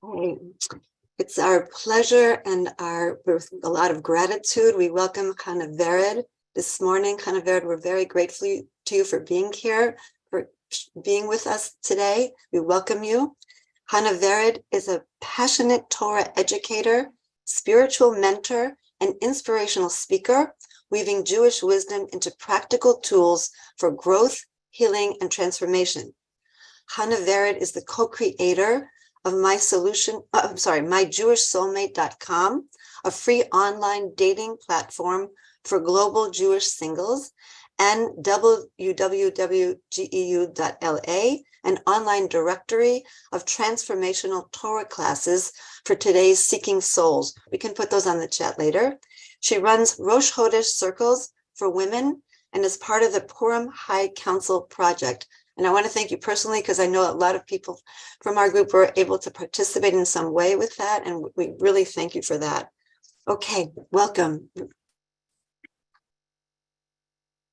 Right. It's our pleasure and with a lot of gratitude, we welcome Chana Vered this morning. Chana Vered, we're very grateful to you for being here, for being with us today. We welcome you. Chana Vered is a passionate Torah educator, spiritual mentor, and inspirational speaker, weaving Jewish wisdom into practical tools for growth, healing, and transformation. Chana Vered is the co-creator of myjewishsoulmate.com, a free online dating platform for global Jewish singles, and www.geu.la, an online directory of transformational Torah classes for today's seeking souls. We can put those on the chat later. She runs Rosh Chodesh circles for women and is part of the Purim High Council project. And I want to thank you personally, because I know a lot of people from our group were able to participate in some way with that. And we really thank you for that. Okay, welcome.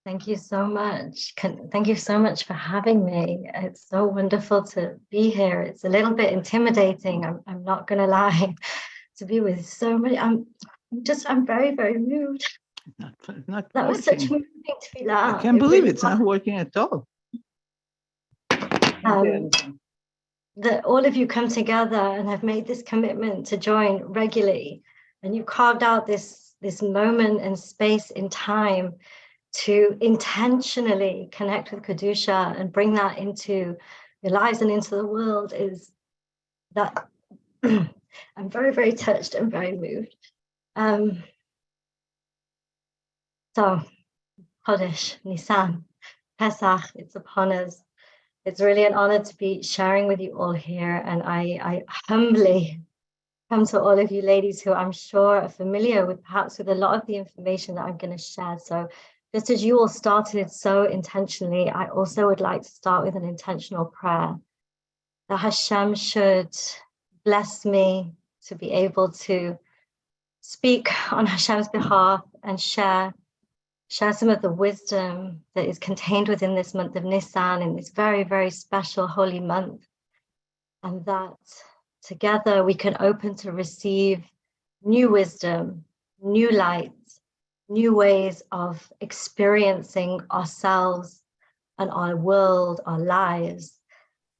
Thank you so much. Thank you so much for having me. It's so wonderful to be here. It's a little bit intimidating. I'm not going to lie, to be with so many. I'm very, very moved. Not that working. Was such moving to be loud. I can't believe it's not working at all. That all of you come together and have made this commitment to join regularly, and you carved out this moment and space in time to intentionally connect with Kedusha and bring that into your lives and into the world, is that I'm very, very touched and very moved. So, Chodesh, Nissan, Pesach, it's upon us. It's really an honor to be sharing with you all here. And I humbly come to all of you ladies who I'm sure are familiar with perhaps with a lot of the information that I'm going to share. So just as you all started so intentionally, I also would like to start with an intentional prayer that Hashem should bless me to be able to speak on Hashem's behalf and share some of the wisdom that is contained within this month of Nissan, in this very, very special holy month. And that together we can open to receive new wisdom, new light, new ways of experiencing ourselves and our world, our lives.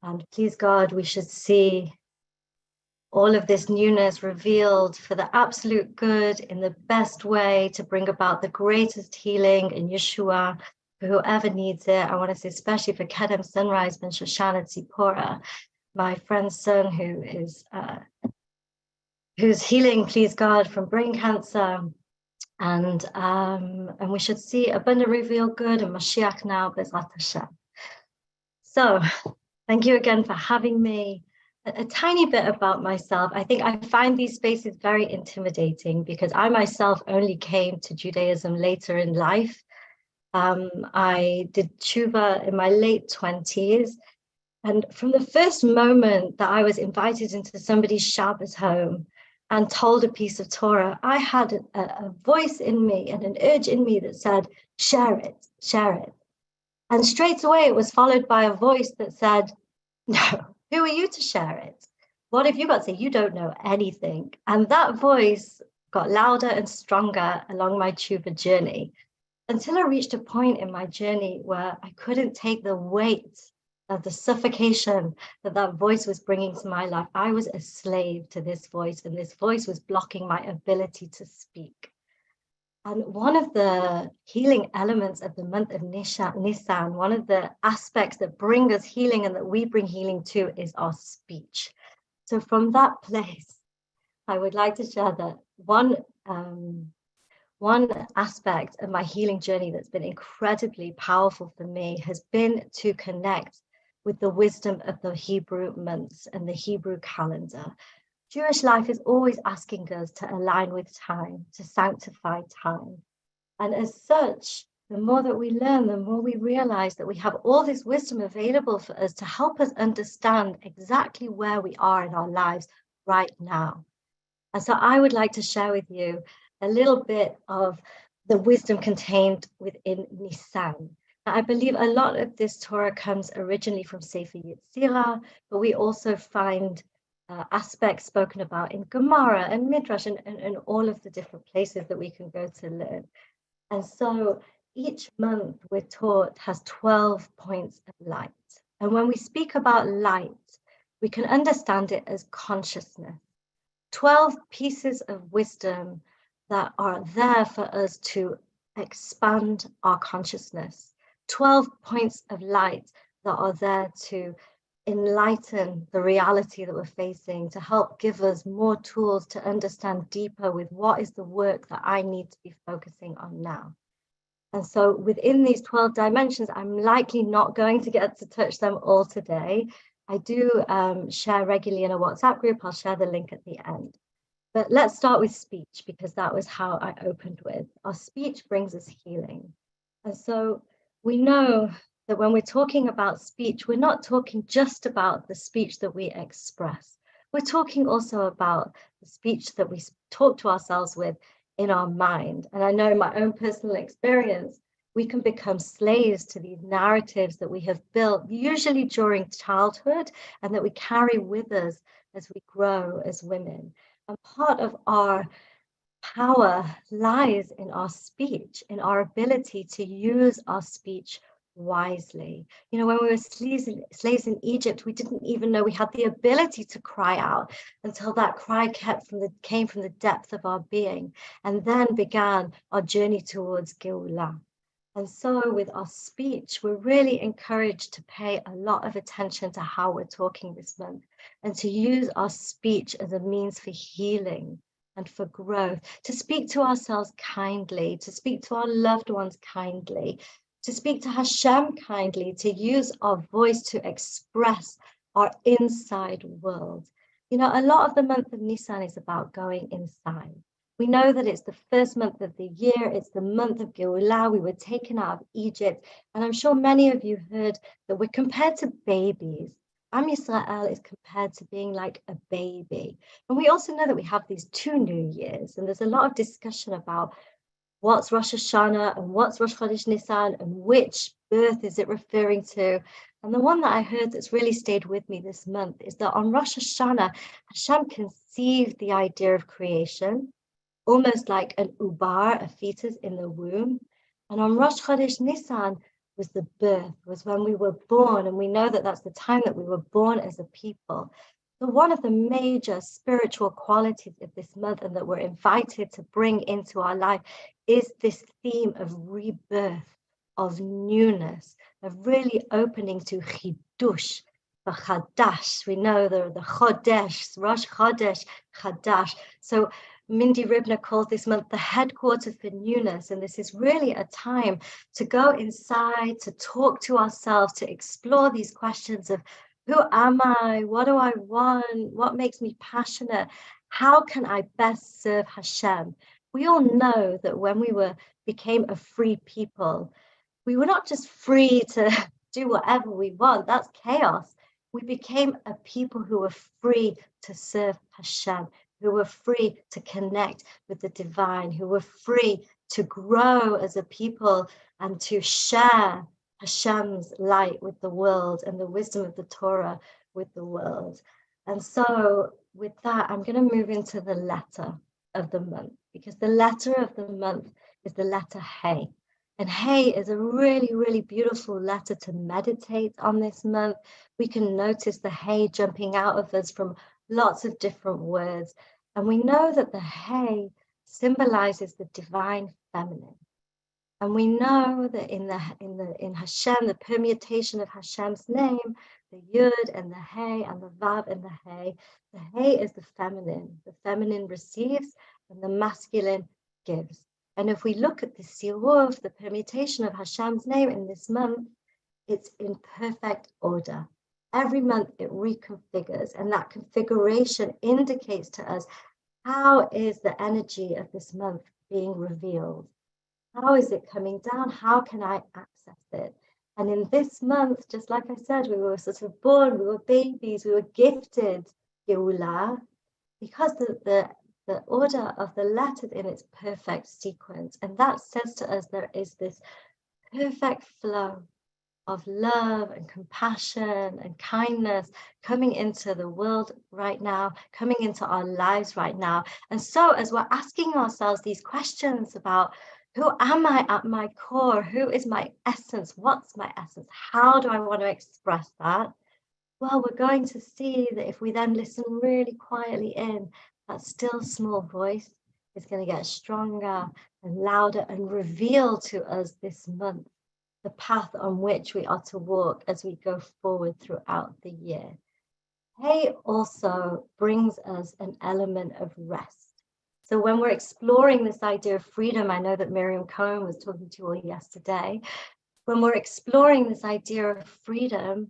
And please God, we should see all of this newness revealed for the absolute good in the best way to bring about the greatest healing in Yeshua for whoever needs it. I want to say especially for Kedem Sunrise Ben Shoshana Tzipora, my friend's son who's healing, please God, from brain cancer. And we should see abundant revealed good and Mashiach now, B'ezrat Hashem. So thank you again for having me. A tiny bit about myself. I think I find these spaces very intimidating because I myself only came to Judaism later in life. I did tshuva in my late 20s. And from the first moment that I was invited into somebody's Shabbos home and told a piece of Torah, I had a voice in me and an urge in me that said, share it, share it. And straight away it was followed by a voice that said, no. Who are you to share it? What have you got to say? You don't know anything. And that voice got louder and stronger along my tshuva journey until I reached a point in my journey where I couldn't take the weight of the suffocation that voice was bringing to my life. I was a slave to this voice, and this voice was blocking my ability to speak. And one of the healing elements of the month of Nissan, one of the aspects that bring us healing and that we bring healing to is our speech. So from that place, I would like to share that one aspect of my healing journey that's been incredibly powerful for me has been to connect with the wisdom of the Hebrew months and the Hebrew calendar. Jewish life is always asking us to align with time, to sanctify time. And as such, the more that we learn, the more we realize that we have all this wisdom available for us to help us understand exactly where we are in our lives right now. And so I would like to share with you a little bit of the wisdom contained within Nissan. Now, I believe a lot of this Torah comes originally from Sefer Yetzirah, but we also find aspects spoken about in Gemara and Midrash and all of the different places that we can go to learn. And so each month we're taught has 12 points of light. And when we speak about light, we can understand it as consciousness. 12 pieces of wisdom that are there for us to expand our consciousness. 12 points of light that are there to enlighten the reality that we're facing, to help give us more tools to understand deeper with what is the work that I need to be focusing on now. And so within these 12 dimensions, I'm likely not going to get to touch them all today. I do share regularly in a WhatsApp group. I'll share the link at the end. But let's start with speech, because that was how I opened with. Our speech brings us healing. And so we know that when we're talking about speech, we're not talking just about the speech that we express. We're talking also about the speech that we talk to ourselves with in our mind. And I know in my own personal experience, we can become slaves to these narratives that we have built, usually during childhood, and that we carry with us as we grow as women. And part of our power lies in our speech, in our ability to use our speech wisely. You know, when we were slaves in Egypt, we didn't even know we had the ability to cry out until that cry came from the depth of our being, and then began our journey towards Geulah. And so with our speech, we're really encouraged to pay a lot of attention to how we're talking this month, and to use our speech as a means for healing and for growth, to speak to ourselves kindly, to speak to our loved ones kindly, to speak to Hashem kindly, to use our voice to express our inside world. You know, a lot of the month of Nissan is about going inside. We know that it's the first month of the year. It's the month of Geulah. We were taken out of Egypt. And I'm sure many of you heard that we're compared to babies. Am Yisrael is compared to being like a baby. And we also know that we have these 2 new years. And there's a lot of discussion about what's Rosh Hashanah and what's Rosh Chodesh Nissan and which birth is it referring to. And the one that I heard that's really stayed with me this month is that on Rosh Hashanah, Hashem conceived the idea of creation, almost like an ubar, a fetus in the womb. And on Rosh Chodesh Nissan was the birth, was when we were born. And we know that that's the time that we were born as a people. So one of the major spiritual qualities of this month, and that we're invited to bring into our life, is this theme of rebirth, of newness, of really opening to chidush, the chadash. We know the chodesh, Rosh Chodesh, chadash. So Mindy Ribner calls this month the headquarters for newness. And this is really a time to go inside, to talk to ourselves, to explore these questions of who am I? What do I want? What makes me passionate? How can I best serve Hashem? We all know that when we became a free people, we were not just free to do whatever we want. That's chaos. We became a people who were free to serve Hashem, who were free to connect with the divine, who were free to grow as a people and to share Hashem's light with the world and the wisdom of the Torah with the world. And so with that, I'm going to move into the letter of the month, because the letter of the month is the letter Hey. And Hey is a really, really beautiful letter to meditate on this month. We can notice the Hey jumping out of us from lots of different words. And we know that the Hey symbolizes the divine feminine. And we know that in Hashem, the permutation of Hashem's name, the Yud and the Hey and the Vav and the Hey is the feminine. The feminine receives and the masculine gives. And if we look at the Siruv, the permutation of Hashem's name in this month, it's in perfect order. Every month it reconfigures, and that configuration indicates to us how is the energy of this month being revealed. How is it coming down? How can I access it? And in this month, just like I said, we were sort of born, we were babies, we were gifted Geulah, because the order of the letters in its perfect sequence. And that says to us there is this perfect flow of love and compassion and kindness coming into the world right now, coming into our lives right now. And so as we're asking ourselves these questions about who am I at my core? Who is my essence? What's my essence? How do I want to express that? Well, we're going to see that if we then listen really quietly in, that still small voice is going to get stronger and louder and reveal to us this month the path on which we are to walk as we go forward throughout the year. Hay also brings us an element of rest. So when we're exploring this idea of freedom, I know that Miriam Cohen was talking to you all yesterday. When we're exploring this idea of freedom,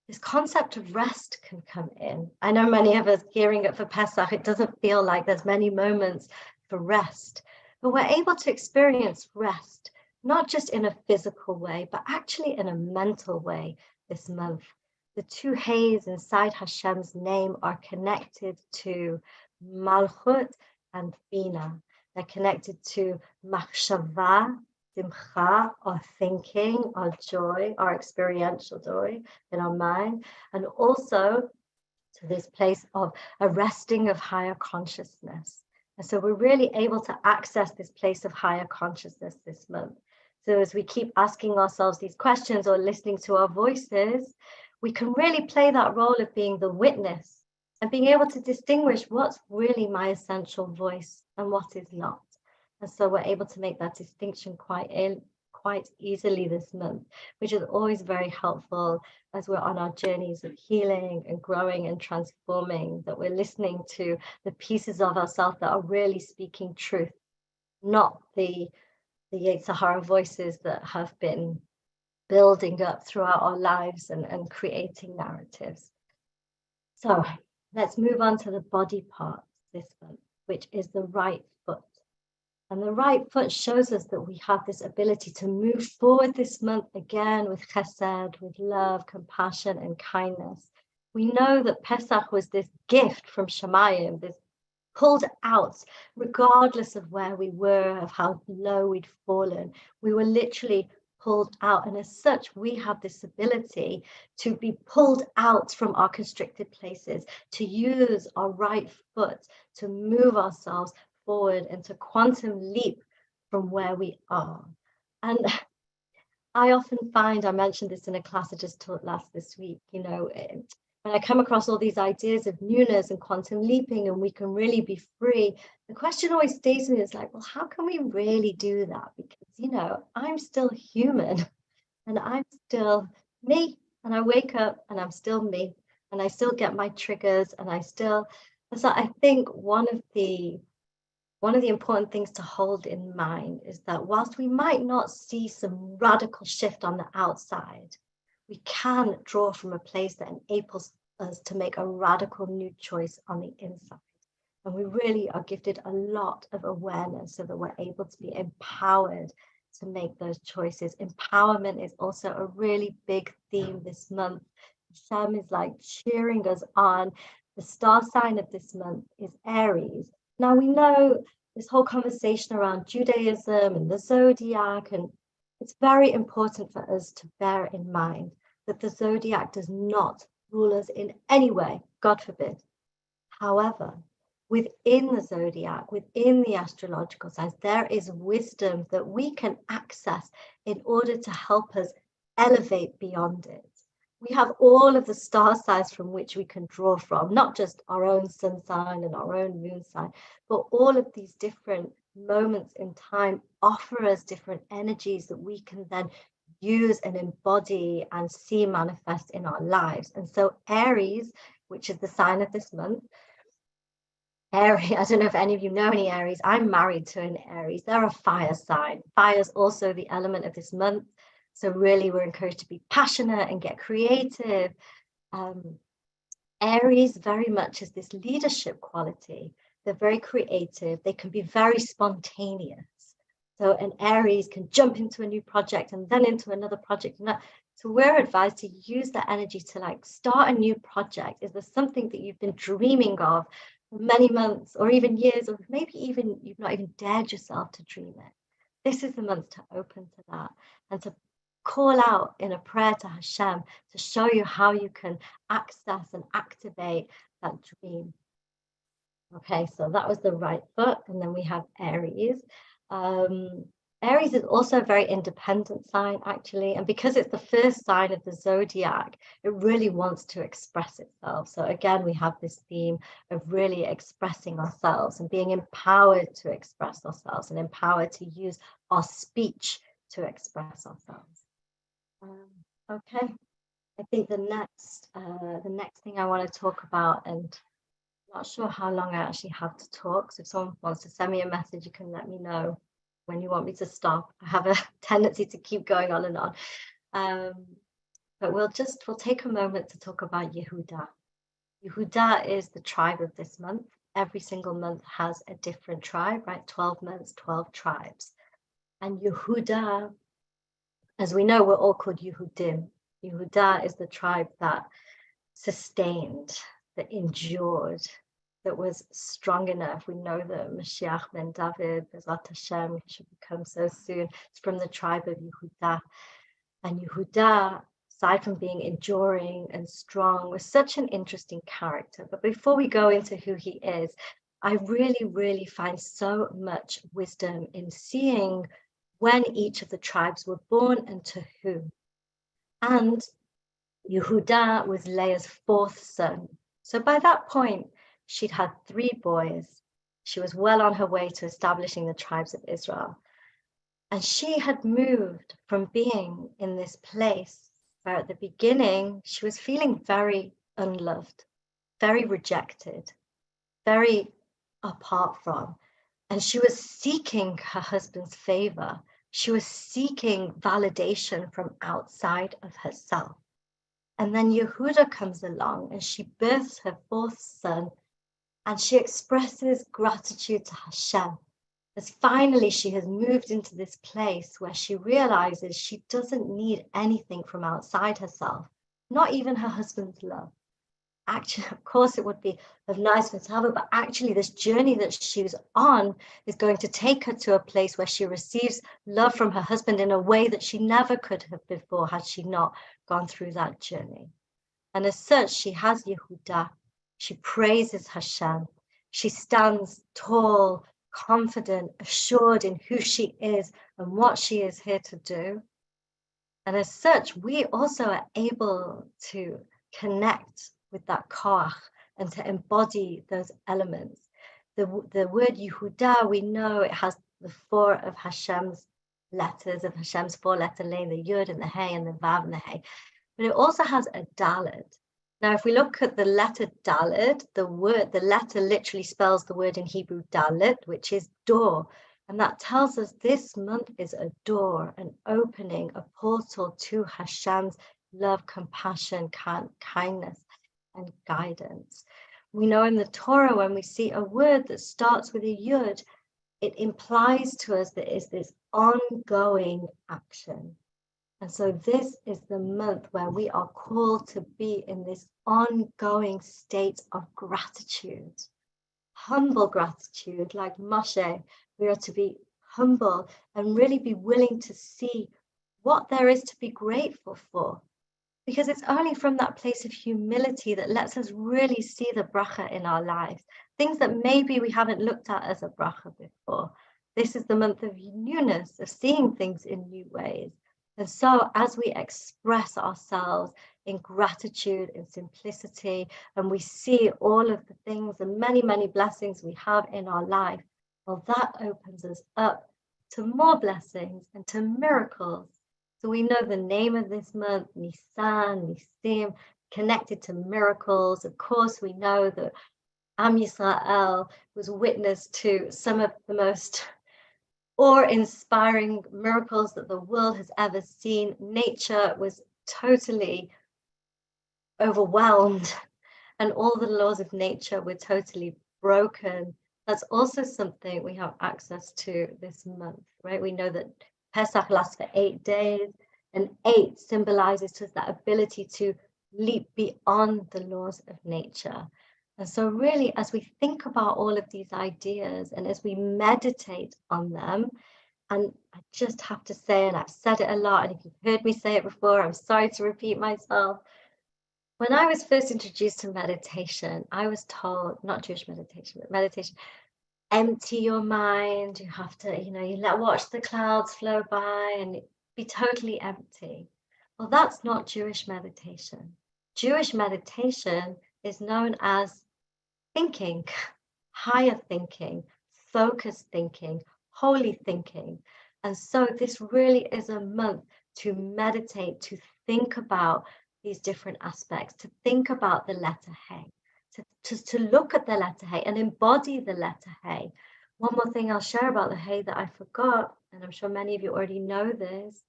this concept of rest can come in. I know many of us gearing up for Pesach, it doesn't feel like there's many moments for rest, but we're able to experience rest, not just in a physical way, but actually in a mental way this month. The two Hays inside Hashem's name are connected to Malchut and Bina. They're connected to Machshava, Simcha, our thinking, our joy, our experiential joy in our mind, and also to this place of a resting of higher consciousness. And so we're really able to access this place of higher consciousness this month. So as we keep asking ourselves these questions or listening to our voices, we can really play that role of being the witness and being able to distinguish what's really my essential voice and what is not. And so we're able to make that distinction quite easily this month, which is always very helpful as we're on our journeys of healing and growing and transforming, that we're listening to the pieces of ourselves that are really speaking truth, not the Sahara voices that have been building up throughout our lives and creating narratives. So let's move on to the body parts this month, which is the right foot. And the right foot shows us that we have this ability to move forward this month again with chesed, with love, compassion, and kindness. We know that Pesach was this gift from Shemayim, this pulled out, regardless of where we were, of how low we'd fallen. We were literally pulled out. And as such, we have this ability to be pulled out from our constricted places, to use our right foot to move ourselves forward and to quantum leap from where we are. And I often find, I mentioned this in a class I just taught this week, you know, when I come across all these ideas of newness and quantum leaping and we can really be free, the question always stays with me is like, well, how can we really do that? Because, you know, I'm still human and I'm still me, and I wake up and I'm still me, and I still get my triggers, and so I think one of the important things to hold in mind is that whilst we might not see some radical shift on the outside, we can draw from a place that enables us to make a radical new choice on the inside. And we really are gifted a lot of awareness so that we're able to be empowered to make those choices. Empowerment is also a really big theme this month. Hashem is like cheering us on. The star sign of this month is Aries. Now we know this whole conversation around Judaism and the zodiac, and it's very important for us to bear in mind that the zodiac does not rule us in any way, God forbid. However, within the zodiac, within the astrological signs, there is wisdom that we can access in order to help us elevate beyond it. We have all of the star signs from which we can draw from, not just our own sun sign and our own moon sign, but all of these different moments in time offer us different energies that we can then use and embody and see manifest in our lives. And so Aries, which is the sign of this month, Aries, I don't know if any of you know any Aries. I'm married to an Aries. They're a fire sign. Fire is also the element of this month. So really, we're encouraged to be passionate and get creative. Aries very much is this leadership quality. They're very creative. They can be very spontaneous. So an Aries can jump into a new project and then into another project. So we're advised to use that energy to like start a new project. Is there something that you've been dreaming of for many months or even years, or maybe even you've not even dared yourself to dream it? This is the month to open to that and to call out in a prayer to Hashem to show you how you can access and activate that dream. Okay, so that was the right foot. And then we have Aries. Aries is also a very independent sign, actually. And because it's the first sign of the zodiac, it really wants to express itself. So again, we have this theme of really expressing ourselves and being empowered to express ourselves and empowered to use our speech to express ourselves. Okay, I think the next thing I want to talk about, and I'm not sure how long I actually have to talk. So if someone wants to send me a message, you can let me know when you want me to stop. I have a tendency to keep going on and on. But we'll take a moment to talk about Yehuda. Yehuda is the tribe of this month. Every single month has a different tribe, right? 12 months, 12 tribes. And Yehuda, as we know, we're all called Yehudim. Yehuda is the tribe that sustained, that endured, that was strong enough. We know that Mashiach ben David, Bezrat Hashem, should become so soon. It's from the tribe of Yehuda. And Yehuda, aside from being enduring and strong, was such an interesting character. But before we go into who he is, I really, really find so much wisdom in seeing when each of the tribes were born and to whom. And Yehuda was Leah's fourth son. So by that point, she'd had 3 boys. She was well on her way to establishing the tribes of Israel. And she had moved from being in this place where at the beginning, she was feeling very unloved, very rejected, very apart from. And she was seeking her husband's favor. She was seeking validation from outside of herself. And then Yehuda comes along and she births her 4th son, and she expresses gratitude to Hashem, as finally she has moved into this place where she realizes she doesn't need anything from outside herself, not even her husband's love. Actually, of course, it would be of nice for her, but actually this journey that she's on is going to take her to a place where she receives love from her husband in a way that she never could have before had she not gone through that journey. And as such, she has Yehuda. She praises Hashem. She stands tall, confident, assured in who she is and what she is here to do. And as such, we also are able to connect with that koach and to embody those elements. The word Yehuda, we know it has the 4 of Hashem's letters, of Hashem's 4-letter name, the Yud and the Hey and the Vav and the Hey. But it also has a Dalet. Now, if we look at the letter Dalet, the letter literally spells the word in Hebrew Dalet, which is door. And that tells us this month is a door, an opening, a portal to Hashem's love, compassion, kindness, and guidance. We know in the Torah, when we see a word that starts with a Yud, it implies to us that it's this ongoing action. And so this is the month where we are called to be in this ongoing state of gratitude, humble gratitude, like Moshe. We are to be humble and really be willing to see what there is to be grateful for. Because it's only from that place of humility that lets us really see the bracha in our lives, things that maybe we haven't looked at as a bracha before. This is the month of newness, of seeing things in new ways. And so as we express ourselves in gratitude, in simplicity, and we see all of the things and many, many blessings we have in our life, well, that opens us up to more blessings and to miracles. So we know the name of this month, Nissan, Nisim, connected to miracles. Of course, we know that Am Yisrael was witness to some of the most awe-inspiring miracles that the world has ever seen. Nature was totally overwhelmed, and all the laws of nature were totally broken. That's also something we have access to this month, right? We know that Pesach lasts for 8 days, and 8 symbolizes to us that ability to leap beyond the laws of nature. And so really, as we think about all of these ideas and as we meditate on them, And I just have to say, and I've said it a lot, and if you've heard me say it before, I'm sorry to repeat myself. When I was first introduced to meditation, I was told, not Jewish meditation, but meditation, empty your mind. You have to, watch the clouds flow by and be totally empty. Well, that's not Jewish meditation. Jewish meditation is known as thinking, higher thinking, focused thinking, holy thinking. And so this really is a month to meditate, to think about these different aspects, to think about the letter Hey, to look at the letter Hey and embody the letter Hey. One more thing I'll share about the Hey that I forgot, and I'm sure many of you already know this,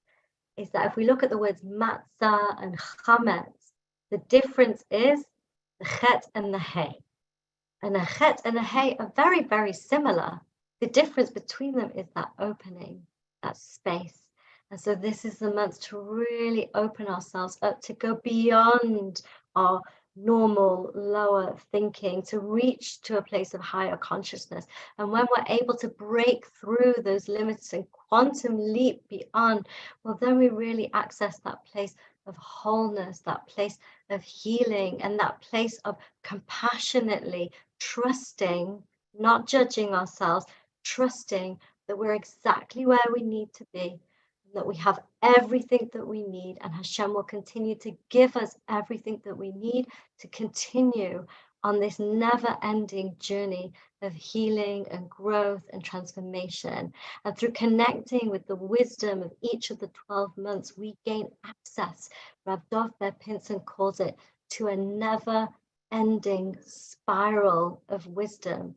is that if we look at the words matzah and chametz, the difference is the chet and the Hey. And a chet and a Hey are very, very similar. The difference between them is that opening, that space. And so this is the month to really open ourselves up, to go beyond our normal lower thinking, to reach to a place of higher consciousness. And when we're able to break through those limits and quantum leap beyond, well, then we really access that place of wholeness, that place of healing, and that place of compassionately trusting, not judging ourselves, trusting that we're exactly where we need to be, that we have everything that we need, and Hashem will continue to give us everything that we need to continue on this never-ending journey of healing and growth and transformation. And through connecting with the wisdom of each of the 12 months, we gain access, Rav Dov Ber Pinson calls it, to a never-ending spiral of wisdom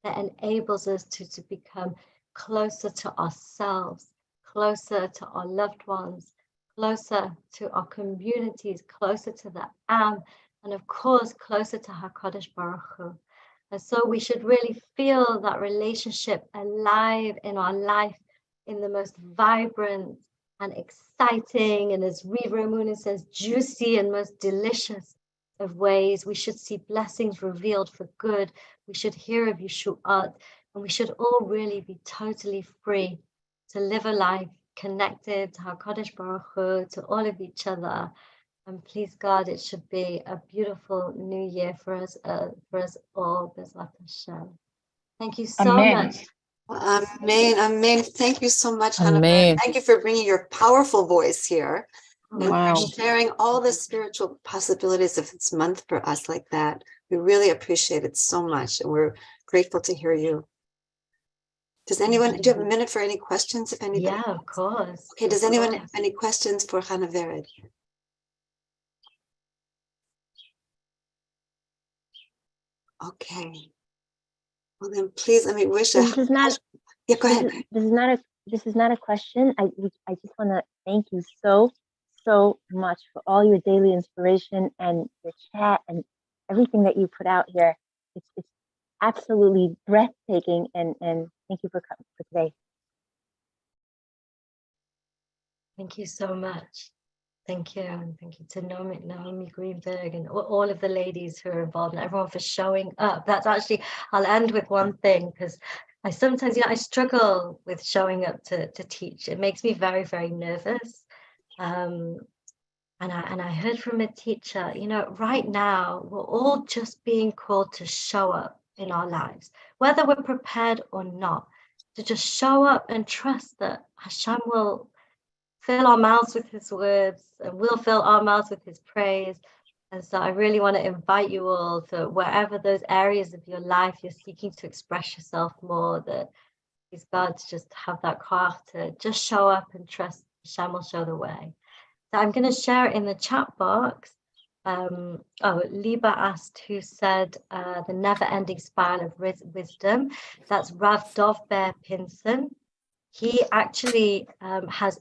that enables us to become closer to ourselves, closer to our loved ones, closer to our communities, closer to the Am, and of course, closer to HaKadosh Baruch Hu. And so we should really feel that relationship alive in our life in the most vibrant and exciting, and as Riva Ramuna says, juicy and most delicious of ways. We should see blessings revealed for good. We should hear of Yeshuat, and we should all really be totally free to live a life connected to HaKadosh Baruch Hu, to all of each other. And please God, it should be a beautiful new year for us all. B'ezrat Hashem. Thank you so much. Amen. Amen. Thank you so much, Hannah. Amen. Thank you for bringing your powerful voice here and Wow. for sharing all the spiritual possibilities of this month for us like that. We really appreciate it so much, and we're grateful to hear you. Do you have a minute for any questions, if anybody? Yeah, of course. Okay, does anyone have any questions for Hannah Vered? Okay. Well, then please let me wish a... This is not, yeah, go ahead. This is not a question. I just want to thank you so much for all your daily inspiration and your chat and everything that you put out here. It's absolutely breathtaking, and thank you for today. Thank you so much. Thank you. And thank you to Naomi Greenberg and all of the ladies who are involved, and everyone for showing up. That's actually, I'll end with one thing, because I sometimes, I struggle with showing up to teach. It makes me very, very nervous. And I heard from a teacher, right now, we're all just being called to show up in our lives, whether we're prepared or not, to just show up and trust that Hashem will fill our mouths with his words, and we'll fill our mouths with his praise. And so I really want to invite you all to wherever those areas of your life you're seeking to express yourself more, that please God to just have that koach to just show up and trust Hashem will show the way. So I'm going to share in the chat box. Liba asked who said the never-ending spiral of wisdom. That's Rav Dov Ber Pinson. He actually has